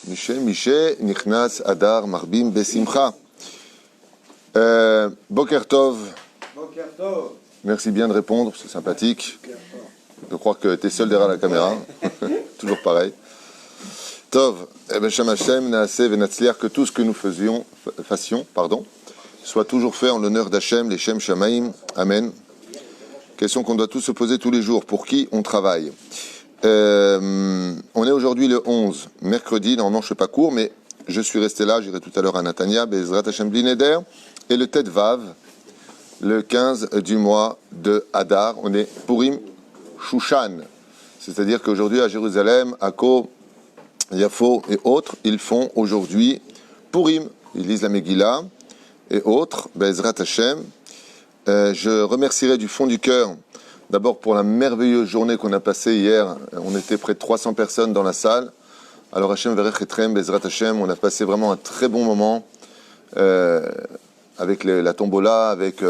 Miché, Nichnas, Adar, Marbim, Besimcha. Boker Tov. Boker Tov. Merci bien de répondre, c'est sympathique. De croire que tu es seul derrière la caméra. Toujours pareil. Tov, Shem Hashem, Naaseh, Venatzliach, que tout ce que nous fassions, soit toujours fait en l'honneur d'Hachem, les Shem Shamaim. Amen. Question qu'on doit tous se poser tous les jours. Pour qui on travaille? On est aujourd'hui le 11, mercredi, normalement je ne fais pas court, mais je suis resté là, j'irai tout à l'heure à Natania, Bezrat Hashem Blineder, et le Tet Vav, le 15 du mois de Hadar, on est Purim Shushan, c'est-à-dire qu'aujourd'hui à Jérusalem, à Ko, Yafo et autres, ils font aujourd'hui Purim, ils lisent la Megillah et autres, Bezrat Hashem. Je remercierai du fond du cœur, d'abord pour la merveilleuse journée qu'on a passée hier. On était près de 300 personnes dans la salle. Alors Hashem Verech Etrem, Bezrat Hashem, on a passé vraiment un très bon moment avec la tombola, avec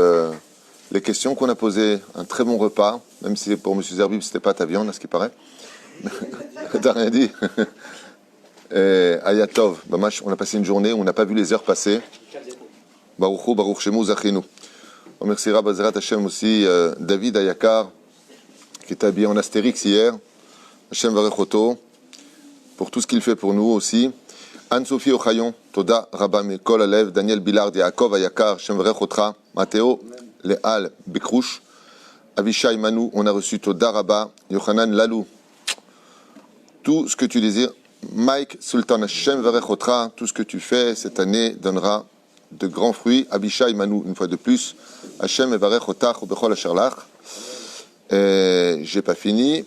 les questions qu'on a posées, un très bon repas, même si pour M. Zerbib c'était pas ta viande, à ce qui paraît. T'as rien dit. Ayatov, on a passé une journée où on n'a pas vu les heures passer. Baruch Baruch Shemu Zachinu. On remerciera Bezrat Hashem aussi David Ayakar, qui est habillé en Astérix hier. Hashem Varechoto, pour tout ce qu'il fait pour nous aussi. Anne-Sophie Ochayon, Toda Rabba Mekol Alev, Daniel Billard, Yaakov Ayakar, Hashem Varechotra, Matteo Leal Bekrouche, Avishai Manu, on a reçu Toda Rabba, Yochanan Lalou. Tout ce que tu désires, Mike Sultan, Hashem Varechotra, tout ce que tu fais cette année donnera de grands fruits. Abishai Manu, une fois de plus. Hashem Evarech Otach Ubechol Asherlach. J'ai pas fini.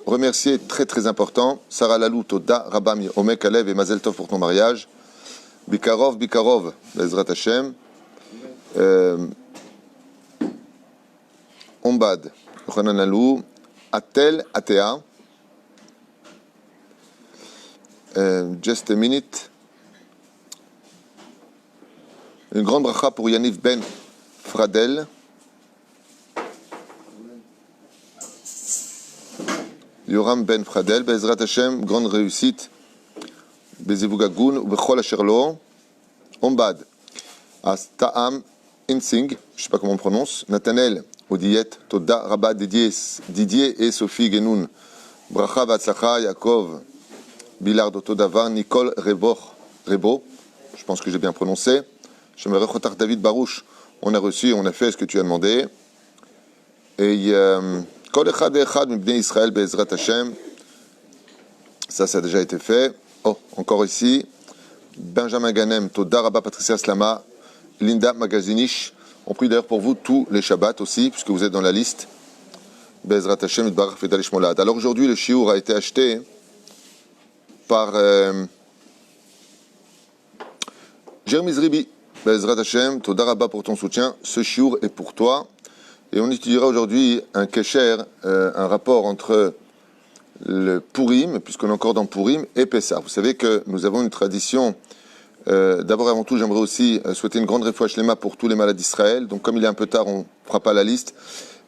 Remercier, très très important, Sarah Lalou, Toda, Rabam, Omek Alev et Mazel Tov pour ton mariage. Bikarov, Bikarov, Bezrat Hashem. Ombad, Yochanan Lalou. Atel, Atea. Just a minute. Une grande bracha pour Yaniv Ben Fradel. Yoram Ben Fradel. Bezrat Hashem, grande réussite. Bezevugagun, Bechol Asherlo. Ombad. Ta'am Insing, je ne sais pas comment on prononce. Nathanael Odiet. Toda Rabba Didier et Sophie Genoun. Bracha Vatsacha Yaakov. Billard Otodavar. Nicole Rebo. Je pense que j'ai bien prononcé. J'aimerais retarder David Barouche. On a reçu, on a fait ce que tu as demandé. Et Kol Echad Echad Mibnei Israël Be'ezrat Hashem. Ça a déjà été fait. Oh, encore ici. Benjamin Ganem, Toda Rabba Patricia Slama, Linda Magazinich. On prie d'ailleurs pour vous tous les Shabbats aussi, puisque vous êtes dans la liste. Be'ezrat Hashem Itbarach Fedalish Molad. Alors aujourd'hui, le shiur a été acheté par Jérémy Zribi. Bezrat Hashem, Toda Rabba pour ton soutien. Ce shiur est pour toi. Et on étudiera aujourd'hui un kesher, un rapport entre le Purim, puisqu'on est encore dans Purim, et Pessah. Vous savez que nous avons une tradition. D'abord et avant tout, j'aimerais aussi souhaiter une grande réfoua shlema pour tous les malades d'Israël. Donc comme il est un peu tard, on ne fera pas la liste.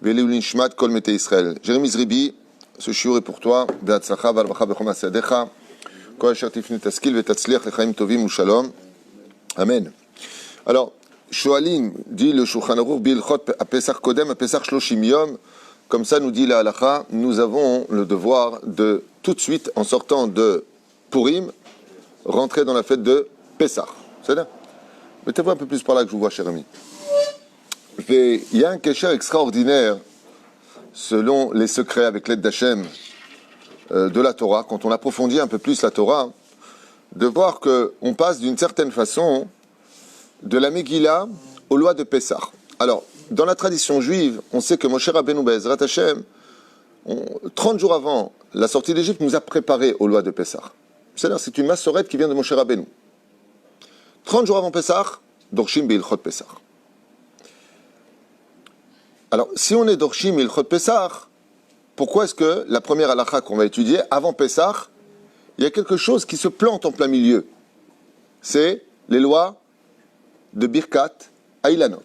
Veleulin Shmat, Kol Mete Israël. Jérémy Zribi, ce shiur est pour toi. Be'atzlacha v'alvacha b'chom asadecha. Kol asher tifni taskil v'tatzliach lechaim tovim u'shalom. Amen. Alors, Shoalim dit le Shulchan Aruch Bilchot à Pesach Kodem, à Pesach Shloshim Yom. Comme ça, nous dit la Halacha, nous avons le devoir de, tout de suite, en sortant de Purim, rentrer dans la fête de Pesach. C'est là. Mettez-vous un peu plus par là que je vous vois, cher ami. Et il y a un kesher extraordinaire, selon les secrets avec l'aide d'Hachem, de la Torah, quand on approfondit un peu plus la Torah, de voir qu'on passe d'une certaine façon de la Megillah aux lois de Pessah. Alors, dans la tradition juive, on sait que Moshe Rabbeinu Be'ezrat Hashem, 30 jours avant la sortie d'Égypte, nous a préparé aux lois de Pessah. C'est une massorette qui vient de Moshe Rabbeinu. 30 jours avant Pessah, Dorshim Be'ilchot Pessah. Alors, si on est Dorshim Be'ilchot Pessah, pourquoi est-ce que la première halakha qu'on va étudier, avant Pessah, il y a quelque chose qui se plante en plein milieu? C'est les lois de Birkat Ailanot.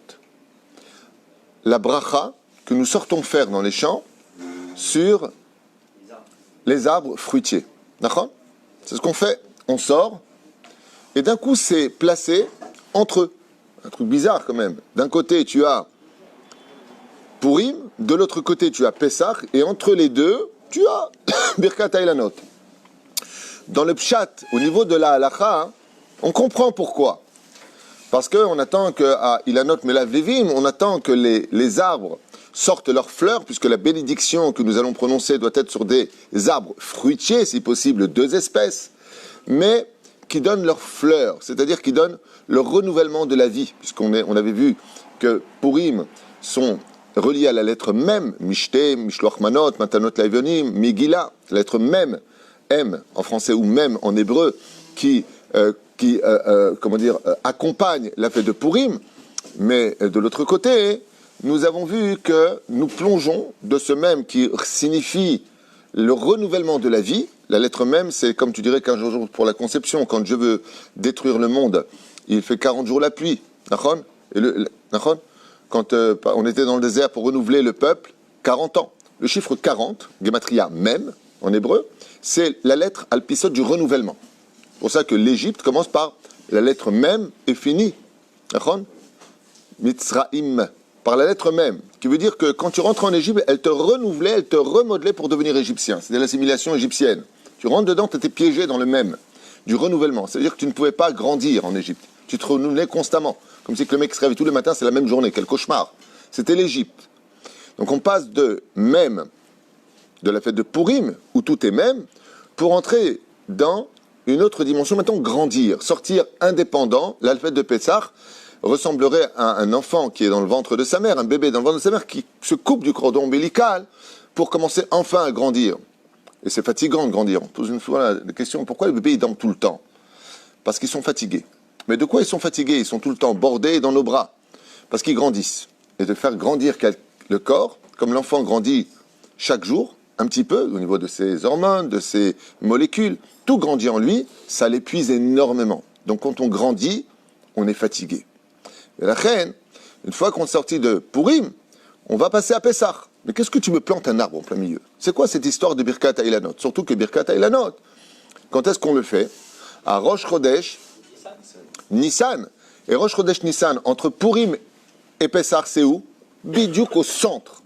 La bracha que nous sortons faire dans les champs sur les arbres fruitiers. D'accord ? C'est ce qu'on fait on sort, et d'un coup c'est placé entre eux. Un truc bizarre quand même. D'un côté tu as Purim, de l'autre côté tu as Pessah, et entre les deux tu as Birkat Hailanot. Dans le Pshat, au niveau de la Halacha, on comprend pourquoi. Parce qu'on attend qu'à Ilanot Melav Levim, on attend que les arbres sortent leurs fleurs, puisque la bénédiction que nous allons prononcer doit être sur des arbres fruitiers, si possible, 2 espèces, mais qui donnent leurs fleurs, c'est-à-dire qui donnent le renouvellement de la vie, puisqu'on avait vu que Purim sont reliés à la lettre Mem, Mishte, Mishloach Manot, Matanot Laïvonim, Megillah, la lettre Mem, M en français ou Mem en hébreu, qui accompagne la fête de Purim, mais de l'autre côté, nous avons vu que nous plongeons de ce même qui signifie le renouvellement de la vie. La lettre même, c'est comme tu dirais 15 jours pour la conception. Quand Dieu veut détruire le monde, il fait 40 jours la pluie. Quand on était dans le désert pour renouveler le peuple, 40 ans. Le chiffre 40, Gematria même, en hébreu, c'est la lettre alpisot du renouvellement. C'est pour ça que l'Égypte commence par la lettre même et finit. Mitzraim, par la lettre même, qui veut dire que quand tu rentres en Égypte, elle te renouvelait, elle te remodelait pour devenir égyptien. C'était l'assimilation égyptienne. Tu rentres dedans, tu étais piégé dans le même, du renouvellement. C'est-à-dire que tu ne pouvais pas grandir en Égypte. Tu te renouvelais constamment. Comme si que le mec se réveille tous les matins, c'est la même journée. Quel cauchemar. C'était l'Égypte. Donc on passe de même, de la fête de Purim, où tout est même, pour entrer dans une autre dimension, maintenant grandir, sortir indépendant. La fête de Pessah ressemblerait à un enfant qui est dans le ventre de sa mère, un bébé dans le ventre de sa mère qui se coupe du cordon ombilical pour commencer enfin à grandir. Et c'est fatigant de grandir. On pose une fois la question, pourquoi les bébés ils dorment tout le temps? Parce qu'ils sont fatigués. Mais de quoi ils sont fatigués? Ils sont tout le temps bordés dans nos bras. Parce qu'ils grandissent. Et de faire grandir le corps, comme l'enfant grandit chaque jour, un petit peu, au niveau de ses hormones, de ses molécules, tout grandit en lui, ça l'épuise énormément. Donc quand on grandit, on est fatigué. Et la reine, une fois qu'on est sorti de Purim, on va passer à Pessah. Mais qu'est-ce que tu me plantes un arbre en plein milieu? C'est quoi cette histoire de Birkat Hailanot? Surtout que Birkat Hailanot, quand est-ce qu'on le fait? À Rosh Chodesh Nissan. Et Rosh Chodesh Nissan, entre Purim et Pessah, c'est où? Bidiouk au centre.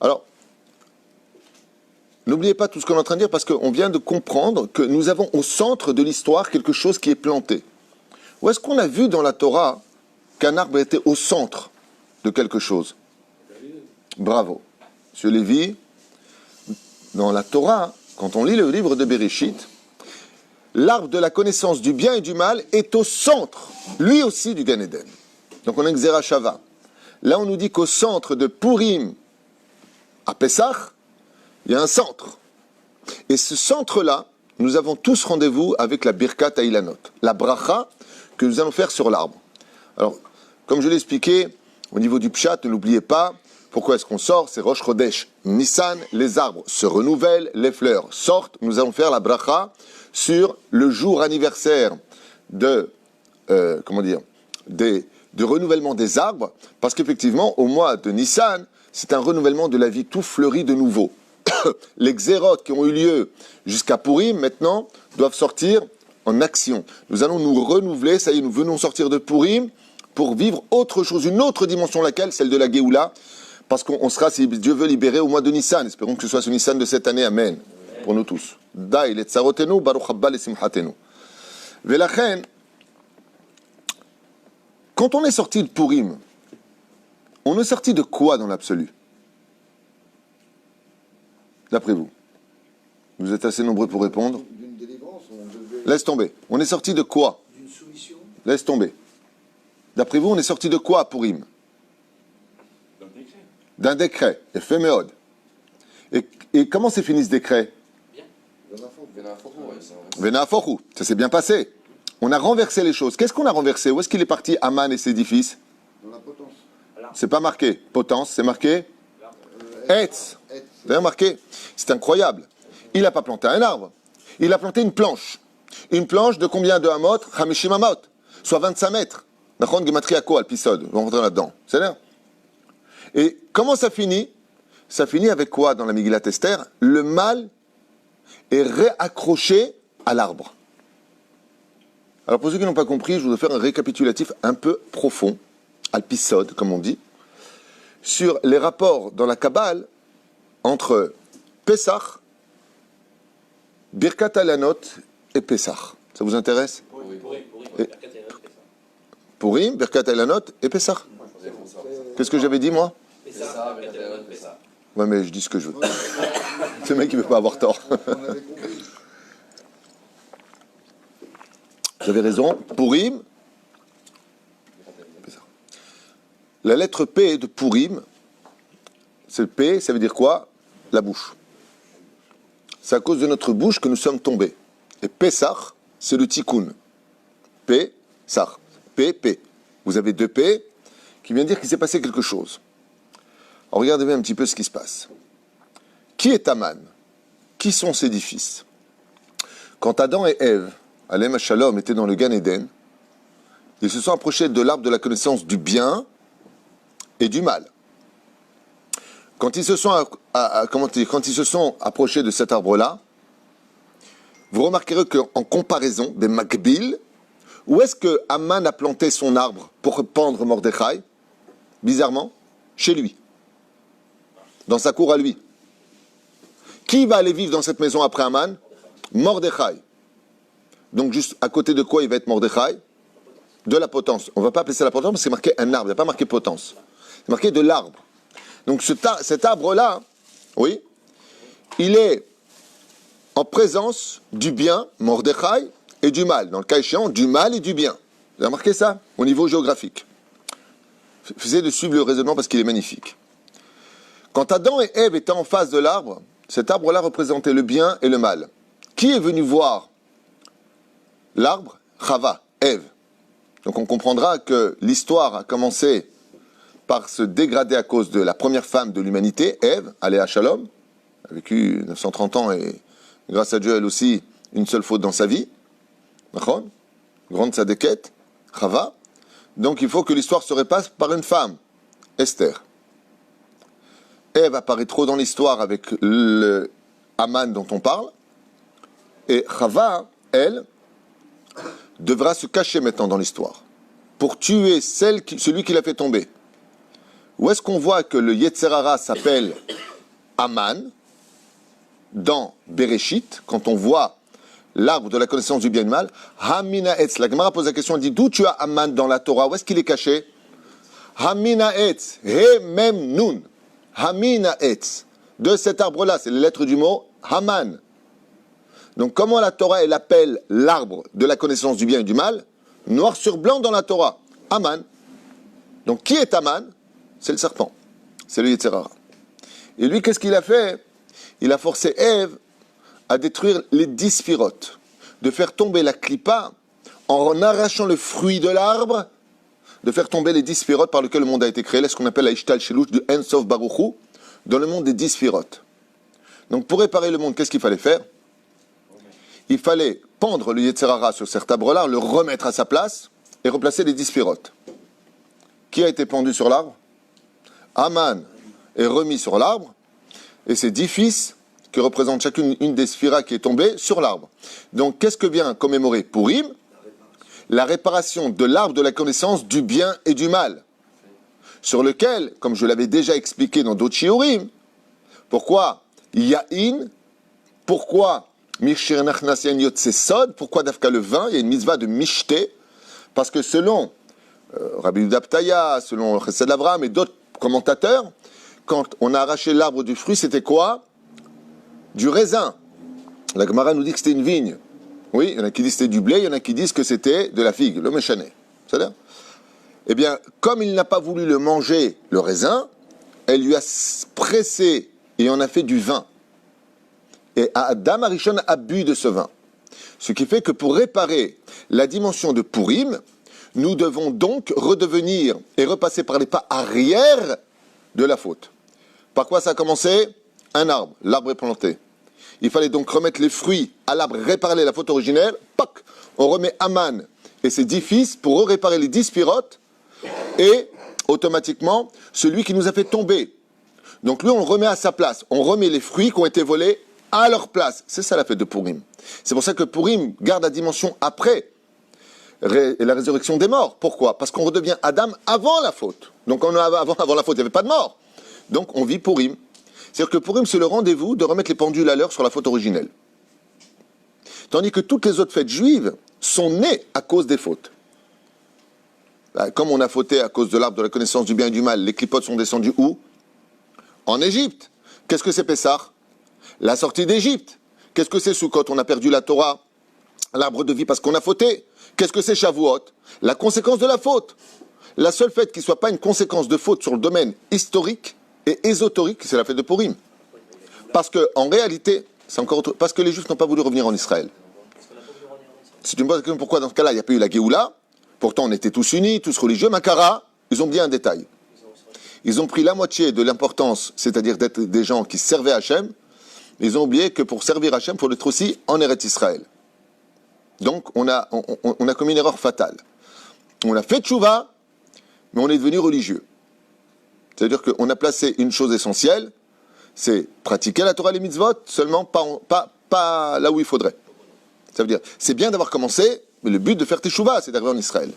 Alors, n'oubliez pas tout ce qu'on est en train de dire parce qu'on vient de comprendre que nous avons au centre de l'histoire quelque chose qui est planté. Où est-ce qu'on a vu dans la Torah qu'un arbre était au centre de quelque chose? Bravo. Monsieur Lévi, dans la Torah, quand on lit le livre de Bereshit, l'arbre de la connaissance du bien et du mal est au centre, lui aussi, du Gan Eden. Donc on a une Xera Shava. Là, on nous dit qu'au centre de Purim à Pessah, il y a un centre. Et ce centre-là, nous avons tous rendez-vous avec la Birkat Hailanot, la bracha que nous allons faire sur l'arbre. Alors, comme je l'ai expliqué, au niveau du Pshat, ne l'oubliez pas, pourquoi est-ce qu'on sort? C'est Rosh Chodesh Nissan, les arbres se renouvellent, les fleurs sortent. Nous allons faire la bracha sur le jour anniversaire de renouvellement des arbres, parce qu'effectivement, au mois de Nissan, c'est un renouvellement de la vie tout fleuri de nouveau. Les xérotes qui ont eu lieu jusqu'à Purim, maintenant, doivent sortir en action. Nous allons nous renouveler, ça y est, nous venons sortir de Purim pour vivre autre chose, une autre dimension, laquelle? Celle de la Géoula, parce qu'on sera, si Dieu veut, libéré au mois de Nissan. Espérons que ce soit ce Nissan de cette année, Amen, pour nous tous. Daï le tsarotenu, baruch haba le simchatenu. Velachen, quand on est sorti de Purim, on est sorti de quoi dans l'absolu? D'après vous? Vous êtes assez nombreux pour répondre. D'une délivrance, Laisse tomber. On est sorti de quoi? d'une soumission. Laisse tomber. D'après vous, on est sorti de quoi à Purim? D'un décret. Ephéméode. Et comment s'est fini ce décret? Venaforu. Ça s'est bien passé. On a renversé les choses. Qu'est-ce qu'on a renversé? Où est-ce qu'il est parti Aman et ses dix fils? Dans la potence. C'est pas marqué. Potence, c'est marqué Etz. Vous avez remarqué? C'est incroyable. Il n'a pas planté un arbre. Il a planté une planche. Une planche de combien de hamot? Hamishim hamot. Soit 25 mètres. Nachon Gematriako, Alpisod. On va rentrer là-dedans. C'est là. Et comment ça finit? Ça finit avec quoi dans la Megillat Esther? Le mal est réaccroché à l'arbre. Alors pour ceux qui n'ont pas compris, je voudrais faire un récapitulatif un peu profond, alpisode comme on dit, sur les rapports dans la Kabbale entre Pessah, Birkat Alanot et Pessah. Ça vous intéresse? Purim, Birkat Alanot et Pessah. Qu'est-ce que j'avais dit moi? Ouais, mais je dis ce que je veux. Ce mec, il ne veut pas avoir tort. Vous avez raison. Purim. La lettre P de Purim, c'est P, ça veut dire quoi? La bouche. C'est à cause de notre bouche que nous sommes tombés. Et Pessah, c'est le tikkun. P, Sar. P, P. Vous avez deux P qui vient dire qu'il s'est passé quelque chose. Alors regardez bien un petit peu ce qui se passe. Qui est Aman? Qui sont ses dix fils? Quand Adam et Ève, Alem Shalom, étaient dans le Gan Eden, ils se sont approchés de l'arbre de la connaissance du bien et du mal. Quand ils se sont, quand ils se sont approchés de cet arbre-là, vous remarquerez qu'en comparaison des Makbil, où est-ce que Aman a planté son arbre pour pendre Mordechai? Bizarrement, chez lui. Dans sa cour à lui. Qui va aller vivre dans cette maison après Aman? Mordechai. Donc juste à côté de quoi il va être Mordechai? De la potence. On ne va pas appeler ça la potence parce que c'est marqué un arbre, il n'y a pas marqué potence. C'est marqué de l'arbre. Donc cet arbre-là, oui, il est en présence du bien, Mordechai, et du mal. Dans le cas échéant, du mal et du bien. Vous avez remarqué ça au niveau géographique? Essayez de suivre le raisonnement parce qu'il est magnifique. Quand Adam et Ève étaient en face de l'arbre, cet arbre-là représentait le bien et le mal. Qui est venu voir l'arbre? Chava, Ève. Donc on comprendra que l'histoire a commencé par se dégrader à cause de la première femme de l'humanité, Ève, Aléa Shalom, a vécu 930 ans et grâce à Dieu, elle aussi, une seule faute dans sa vie. Grande sadéquette, Chava. Donc il faut que l'histoire se repasse par une femme, Esther. Ève apparaît trop dans l'histoire avec le Aman dont on parle. Et Chava, elle, devra se cacher maintenant dans l'histoire pour tuer celui qui l'a fait tomber. Où est-ce qu'on voit que le Yetzer Hara s'appelle Aman? Dans Bereshit, quand on voit l'arbre de la connaissance du bien et du mal, Hamina Etz. La Gemara pose la question, elle dit, d'où tu as Aman dans la Torah? Où est-ce qu'il est caché? Hamina Etz, He Mem Nun. Hamina Etz. De cet arbre-là, c'est les lettres du mot Haman. Donc comment la Torah, elle appelle l'arbre de la connaissance du bien et du mal? Noir sur blanc dans la Torah. Aman. Donc qui est Aman? C'est le serpent. C'est le Yetzer Hara. Et lui, qu'est-ce qu'il a fait? Il a forcé Ève à détruire les 10 sphirotes, de faire tomber la clipa en arrachant le fruit de l'arbre, de faire tomber les 10 sphirotes par lesquels le monde a été créé, ce qu'on appelle la Ishtal Shelush du En Sof Baruch Hu, dans le monde des 10 sphirotes. Donc pour réparer le monde, qu'est-ce qu'il fallait faire? Il fallait pendre le Yetzer Hara sur cet arbre-là, le remettre à sa place et replacer les 10 sphirotes. Qui a été pendu sur l'arbre? Aman est remis sur l'arbre, et ses 10 fils, qui représentent chacune une des sphiras qui est tombée sur l'arbre. Donc, qu'est-ce que vient commémorer Purim? La réparation de l'arbre de la connaissance du bien et du mal, sur lequel, comme je l'avais déjà expliqué dans d'autres shiurim, pourquoi Yahin, pourquoi Mishir Nachnas Yain Yotse Sod, pourquoi Dafka le vin, il y a une mitzvah de Mishté, parce que selon Rabbi Yehuda Ptaya, selon Chesed Avraham et d'autres commentateurs, quand on a arraché l'arbre du fruit, c'était quoi? Du raisin. La Gemara nous dit que c'était une vigne. Oui, il y en a qui disent que c'était du blé, il y en a qui disent que c'était de la figue, le méchané. C'est-à-dire? Eh bien, comme il n'a pas voulu le manger, le raisin, elle lui a pressé et en a fait du vin. Et Adam Arishon a bu de ce vin. Ce qui fait que pour réparer la dimension de Purim, nous devons donc redevenir et repasser par les pas arrière de la faute. Par quoi ça a commencé? Un arbre. L'arbre est planté. Il fallait donc remettre les fruits à l'arbre, réparer la faute originelle. Pac! On remet Aman et ses 10 fils pour réparer les 10 sphirotes et automatiquement celui qui nous a fait tomber. Donc lui, on le remet à sa place. On remet les fruits qui ont été volés à leur place. C'est ça la fête de Purim. C'est pour ça que Purim garde la dimension après. la résurrection des morts. Pourquoi? Parce qu'on redevient Adam avant la faute. Donc avant la faute, il n'y avait pas de mort. Donc on vit Purim. C'est-à-dire que Purim, c'est le rendez-vous de remettre les pendules à l'heure sur la faute originelle. Tandis que toutes les autres fêtes juives sont nées à cause des fautes. Comme on a fauté à cause de l'arbre de la connaissance du bien et du mal, les clipotes sont descendus où? En Égypte. Qu'est-ce que c'est Pessah? La sortie d'Égypte. Qu'est-ce que c'est Sukkot? On a perdu la Torah, l'arbre de vie parce qu'on a fauté. Qu'est-ce que c'est Shavuot? La conséquence de la faute. La seule fête qui ne soit pas une conséquence de faute sur le domaine historique et ésotérique, c'est la fête de Purim. Parce qu'en réalité, c'est encore autre... parce que les Juifs n'ont pas voulu revenir en Israël. Si tu me poses la question pourquoi dans ce cas-là, il n'y a pas eu la Géoula, pourtant on était tous unis, tous religieux, Makara, ils ont oublié un détail. Ils ont pris la moitié de l'importance, c'est-à-dire d'être des gens qui servaient Hachem, ils ont oublié que pour servir Hachem, il faut être aussi en Eretz Israël. Donc on a commis une erreur fatale. On a fait tchouva, mais on est devenu religieux. C'est-à-dire qu'on a placé une chose essentielle, c'est pratiquer la Torah et les mitzvot, seulement pas là où il faudrait. Ça veut dire, c'est bien d'avoir commencé, mais le but de faire tchouva, c'est d'arriver en Israël.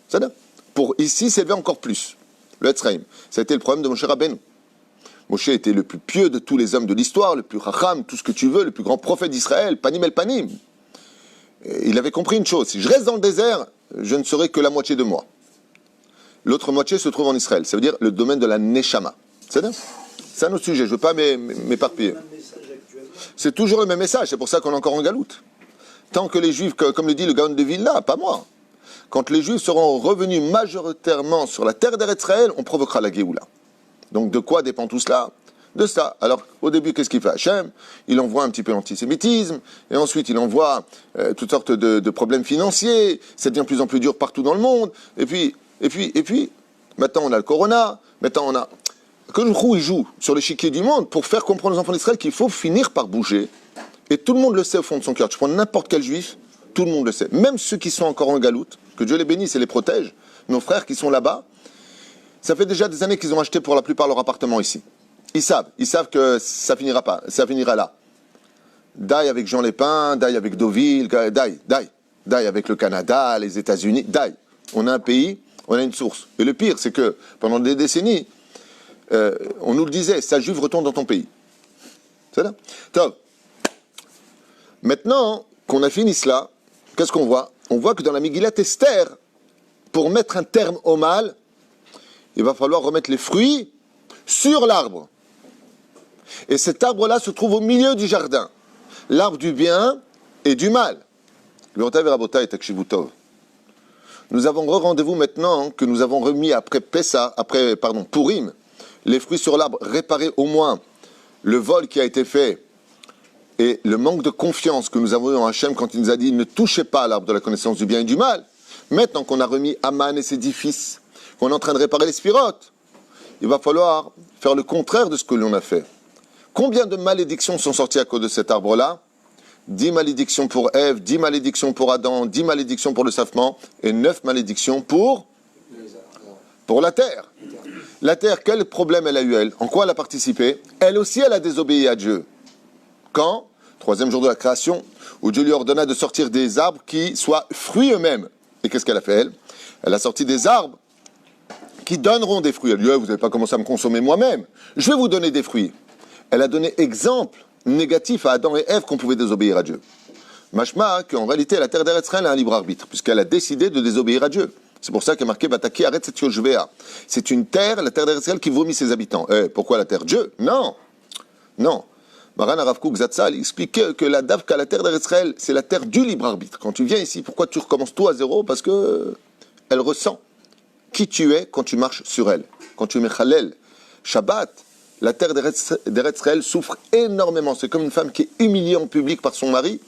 C'est-à-dire, pour ici s'élever encore plus. Le Etzraïm. Ça a été le problème de Moshe Rabbeinu. Moshe était le plus pieux de tous les hommes de l'histoire, le plus racham, tout ce que tu veux, le plus grand prophète d'Israël, panim el panim. Et il avait compris une chose, si je reste dans le désert, je ne serai que la moitié de moi. L'autre moitié se trouve en Israël, ça veut dire le domaine de la Neshama. C'est un autre sujet, je ne veux pas m'éparpiller. C'est toujours le même message, c'est pour ça qu'on est encore en galoute. Tant que les Juifs, comme le dit le Gaon de Vilna, pas moi, quand les Juifs seront revenus majoritairement sur la terre d'Eretz Israël, on provoquera la Géoula. Donc de quoi dépend tout cela? De ça. Alors au début, qu'est-ce qu'il fait Hachem? Il envoie un petit peu l'antisémitisme, et ensuite il envoie toutes sortes de problèmes financiers, ça devient de plus en plus dur partout dans le monde, et puis, maintenant on a le corona, maintenant on a... Que le Khou, il joue sur l'échiquier du monde pour faire comprendre aux enfants d'Israël qu'il faut finir par bouger. Et tout le monde le sait au fond de son cœur. Tu prends n'importe quel juif, tout le monde le sait. Même ceux qui sont encore en galoute, que Dieu les bénisse et les protège, nos frères qui sont là-bas, ça fait déjà des années qu'ils ont acheté pour la plupart leur appartement ici. Ils savent que ça finira pas, ça finira là. Daï avec Jean Lépin, daï avec Deauville, daï avec le Canada, les États-Unis, daï. On a un pays, on a une source. Et le pire, c'est que pendant des décennies, on nous le disait, ça juif retourne dans ton pays. C'est là. Top. Maintenant qu'on a fini cela, qu'est-ce qu'on voit? On voit que dans la Megillat Esther, pour mettre un terme au mal, il va falloir remettre les fruits sur l'arbre. Et cet arbre-là se trouve au milieu du jardin. L'arbre du bien et du mal. Nous avons rendez-vous maintenant que nous avons remis après Purim, les fruits sur l'arbre, réparer au moins le vol qui a été fait et le manque de confiance que nous avons eu en Hachem quand il nous a dit ne touchez pas à l'arbre de la connaissance du bien et du mal. Maintenant qu'on a remis Aman et ses 10 fils, qu'on est en train de réparer les spirotes, il va falloir faire le contraire de ce que l'on a fait. Combien de malédictions sont sorties à cause de cet arbre-là? 10 malédictions pour Ève, 10 malédictions pour Adam, 10 malédictions pour le Safman, et 9 malédictions pour la terre. La terre, quel problème elle a eu elle? En quoi elle a participé? Elle aussi, elle a désobéi à Dieu. Quand? 3e jour de la création, où Dieu lui ordonna de sortir des arbres qui soient fruits eux-mêmes. Et qu'est-ce qu'elle a fait elle? Elle a sorti des arbres qui donneront des fruits. Elle dit, vous n'avez pas commencé à me consommer moi-même. Je vais vous donner des fruits. Elle a donné exemple négatif à Adam et Ève qu'on pouvait désobéir à Dieu. Mashma, qu'en réalité, la terre d'Eretz Israël a un libre arbitre, puisqu'elle a décidé de désobéir à Dieu. C'est pour ça qu'il y a marqué Bataki Aretz et Yoshvea. C'est une terre, la terre d'Eretz Israël, qui vomit ses habitants. Pourquoi la terre? Dieu? Non. Maran Arav Kook Zatzal expliquait que la Davka, la terre d'Eretz Israël, c'est la terre du libre arbitre. Quand tu viens ici, pourquoi tu recommences tout à zéro? Parce que elle ressent qui tu es quand tu marches sur elle. Quand tu mets Chalel, Shabbat, la terre d'Eretz Israël souffre énormément. C'est comme une femme qui est humiliée en public par son mari,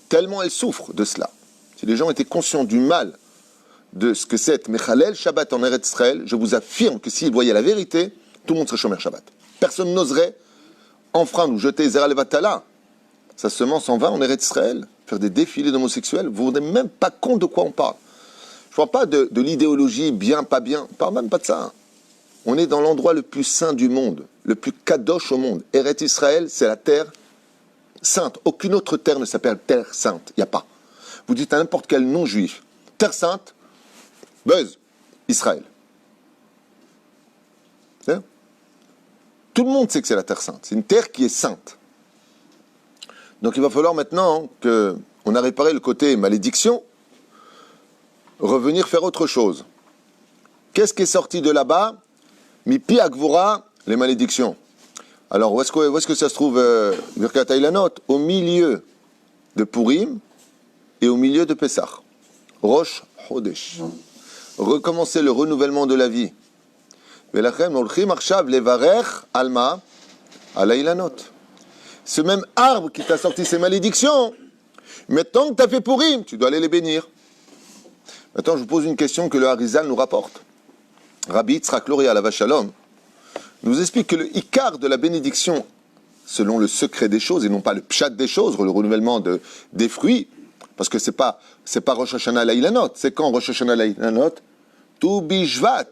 tellement elle souffre de cela. Si les gens étaient conscients du mal de ce que c'est Mechalel Shabbat en Eretz Israël, je vous affirme que s'ils voyaient la vérité, tout le monde serait Shomer Shabbat. Personne n'oserait enfreindre ou jeter Zera Levatala. Sa semence en va en Eretz Israël, faire des défilés d'homosexuels. Vous ne vous rendez même pas compte de quoi on parle. Je ne parle pas de l'idéologie bien, pas bien. On ne parle même pas de ça. On est dans l'endroit le plus saint du monde, le plus kadosh au monde. Eretz Israël, c'est la terre sainte. Aucune autre terre ne s'appelle terre sainte. Il n'y a pas. Vous dites à n'importe quel non-juif, Terre Sainte, buzz, Israël. C'est-à-dire, tout le monde sait que c'est la Terre Sainte. C'est une terre qui est sainte. Donc il va falloir maintenant qu'on a réparé le côté malédiction, revenir faire autre chose. Qu'est-ce qui est sorti de là-bas? Mipi Agvura, les malédictions. Alors où est-ce que ça se trouve, Birkat Ilanot? Au milieu de Purim et au milieu de Pessah. Rosh Chodesh. Recommencer le renouvellement de la vie. Velachem olchim arshav levarech alma ala Ilanot. Ce même arbre qui t'a sorti ces malédictions, maintenant que tu as fait Purim, tu dois aller les bénir. Maintenant, je vous pose une question que le Harizal nous rapporte. Rabbi Yitzhak Lori Alav Shalom nous explique que le Ikar de la bénédiction, selon le secret des choses, et non pas le pshat des choses, le renouvellement des fruits, parce que c'est pas Rosh Hashanah Laïlanot, c'est quand Rosh Hashanah Laïlanot? Tout Bishvat,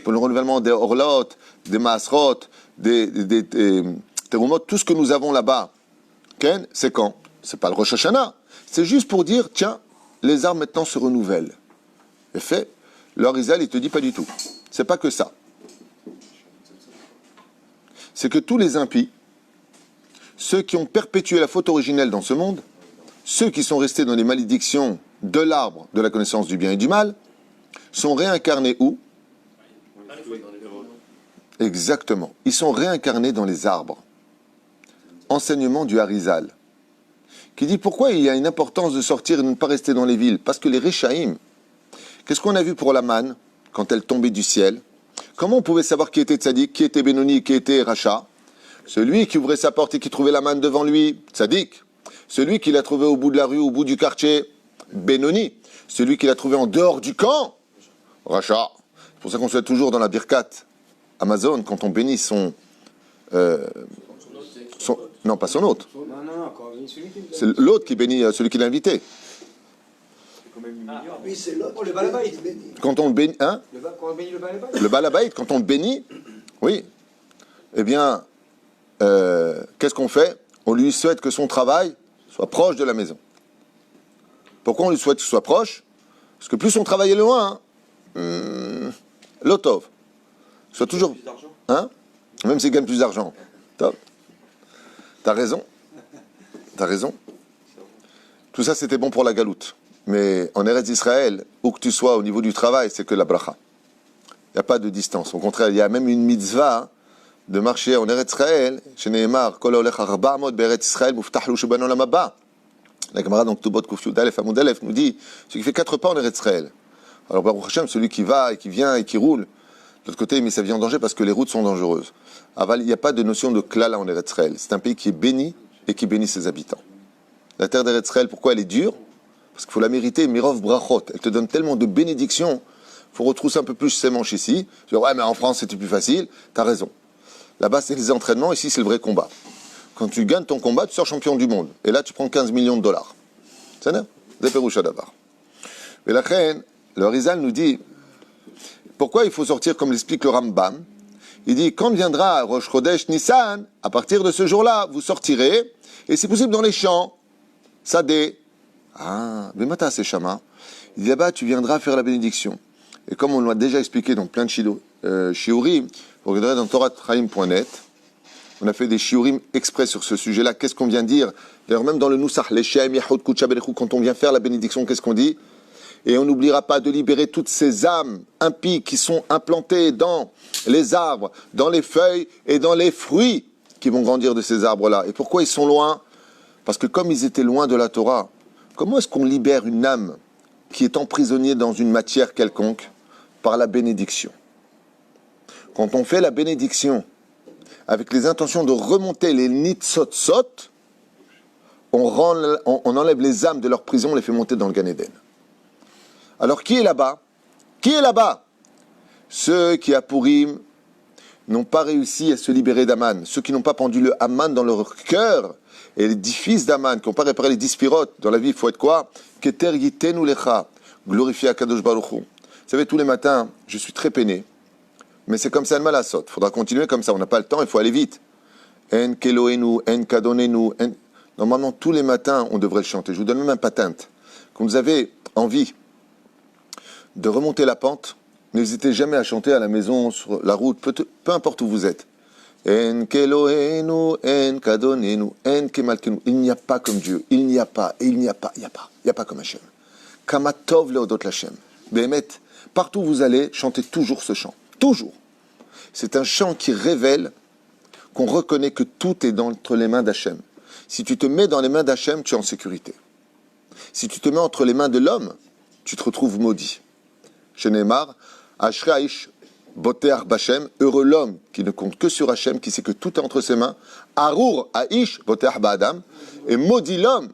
pour le renouvellement des Orlot, des Maasrot, des Terumot, tout ce que nous avons là-bas, Ken, c'est quand? C'est pas le Rosh Hashanah, c'est juste pour dire, tiens, les arbres maintenant se renouvellent. Et fait, le Harizal, il te dit pas du tout. C'est pas que ça. C'est que tous les impies, ceux qui ont perpétué la faute originelle dans ce monde, ceux qui sont restés dans les malédictions de l'arbre de la connaissance du bien et du mal, sont réincarnés où? Exactement. Ils sont réincarnés dans les arbres. Enseignement du Harizal, qui dit pourquoi il y a une importance de sortir et de ne pas rester dans les villes. Parce que les Réchaïm, qu'est-ce qu'on a vu pour la manne, quand elle tombait du ciel? Comment on pouvait savoir qui était Tzadik, qui était Benoni, qui était Racha? Celui qui ouvrait sa porte et qui trouvait la manne devant lui, Tzadik. Celui qui l'a trouvé au bout de la rue, au bout du quartier, Benoni. Celui qui l'a trouvé en dehors du camp, Racha. C'est pour ça qu'on se fait toujours dans la Birkat Amazon, quand on bénit non, pas son hôte. C'est l'autre qui bénit celui qui l'a invité. Oui, c'est l'autre. Oh, le balabait. Quand on bénit, hein? Quand on bénit le balabait. Le balabait, quand on le bénit, oui, eh bien, qu'est-ce qu'on fait? On lui souhaite que son travail soit proche de la maison. Pourquoi on lui souhaite qu'il soit proche? Parce que plus son travail est loin, l'otov. Soit toujours. Hein? Même s'il gagne plus d'argent. Top. T'as raison. T'as raison. Tout ça, c'était bon pour la galoute. Mais en Eretz Israël, où que tu sois au niveau du travail, c'est que la bracha. Il n'y a pas de distance. Au contraire, il y a même une mitzvah de marcher en Eretz Israël. Chez Nehemar, Kol haolech 400 be'Eretz Israël, muftach lo shebano olam haba. La Gemara, donc, Tobot Kuf Yud Alef Amud Alef, nous dit celui qui fait 4 pas en Eretz Israël. Alors, Baruch Hashem, celui qui va et qui vient et qui roule, de l'autre côté, il met sa vie en danger parce que les routes sont dangereuses. Aval, il n'y a pas de notion de klala en Eretz Israël. C'est un pays qui est béni et qui bénit ses habitants. La terre d'Eretz Israël, pourquoi elle est dure? Parce qu'il faut la mériter, Mirov Brachot. Elle te donne tellement de bénédictions. Il faut retrousser un peu plus ses manches ici. Tu dis, ouais, mais en France, c'était plus facile. Tu as raison. Là-bas, c'est les entraînements. Ici, c'est le vrai combat. Quand tu gagnes ton combat, tu sors champion du monde. Et là, tu prends 15 millions de dollars. C'est ça? Des Péroucha d'abord. Mais la reine, le Harizal nous dit, pourquoi il faut sortir comme l'explique le Rambam? Il dit, quand viendra Rosh Chodesh Nissan, à partir de ce jour-là, vous sortirez, et c'est possible dans les champs, Sadé. Ah, mais Mata Seshama. Il dit là-bas, tu viendras faire la bénédiction. Et comme on l'a déjà expliqué dans plein de shiurim, vous regarderez dans toratchaim.net, on a fait des shiurim exprès sur ce sujet-là. Qu'est-ce qu'on vient dire? D'ailleurs, même dans le Nusach, l'Eshem, Yahud, Kucha, Berechou, quand on vient faire la bénédiction, qu'est-ce qu'on dit? Et on n'oubliera pas de libérer toutes ces âmes impies qui sont implantées dans les arbres, dans les feuilles et dans les fruits qui vont grandir de ces arbres-là. Et pourquoi ils sont loin? Parce que comme ils étaient loin de la Torah, comment est-ce qu'on libère une âme qui est emprisonnée dans une matière quelconque? Par la bénédiction. Quand on fait la bénédiction avec les intentions de remonter les nitzotzot, on enlève les âmes de leur prison, on les fait monter dans le Gan Eden. Alors qui est là-bas? Qui est là-bas? Ceux qui à Purim n'ont pas réussi à se libérer d'Aman, ceux qui n'ont pas pendu le Aman dans leur cœur, et les 10 fils d'Aman qui n'ont pas réparé les 10 spirotes. Dans la vie, il faut être quoi? Keter yitenu lecha, glorifier Akadosh Baruch Hu. Vous savez, tous les matins, je suis très peiné, mais c'est comme ça le malasot. Il faudra continuer comme ça, on n'a pas le temps, il faut aller vite. En keloenu, en kadonenu, en... Normalement, tous les matins, on devrait le chanter. Je vous donne même un patente. Quand vous avez envie de remonter la pente, n'hésitez jamais à chanter à la maison, sur la route, peu importe où vous êtes. En keloenu, en kadonenu, en kemalkenu. Il n'y a pas comme Dieu. Il n'y a pas, et il n'y a pas, il n'y a pas. Il n'y a pas comme Hachem. Kamatov leodot l'Hachem. Béhémet, partout où vous allez, chantez toujours ce chant. Toujours. C'est un chant qui révèle qu'on reconnaît que tout est entre les mains d'Hachem. Si tu te mets dans les mains d'Hachem, tu es en sécurité. Si tu te mets entre les mains de l'homme, tu te retrouves maudit. Shenemar, Ashrei Aish Boteach B'Hashem, heureux l'homme qui ne compte que sur Hachem, qui sait que tout est entre ses mains. Arur Aish Boteach Ba'Adam, et maudit l'homme.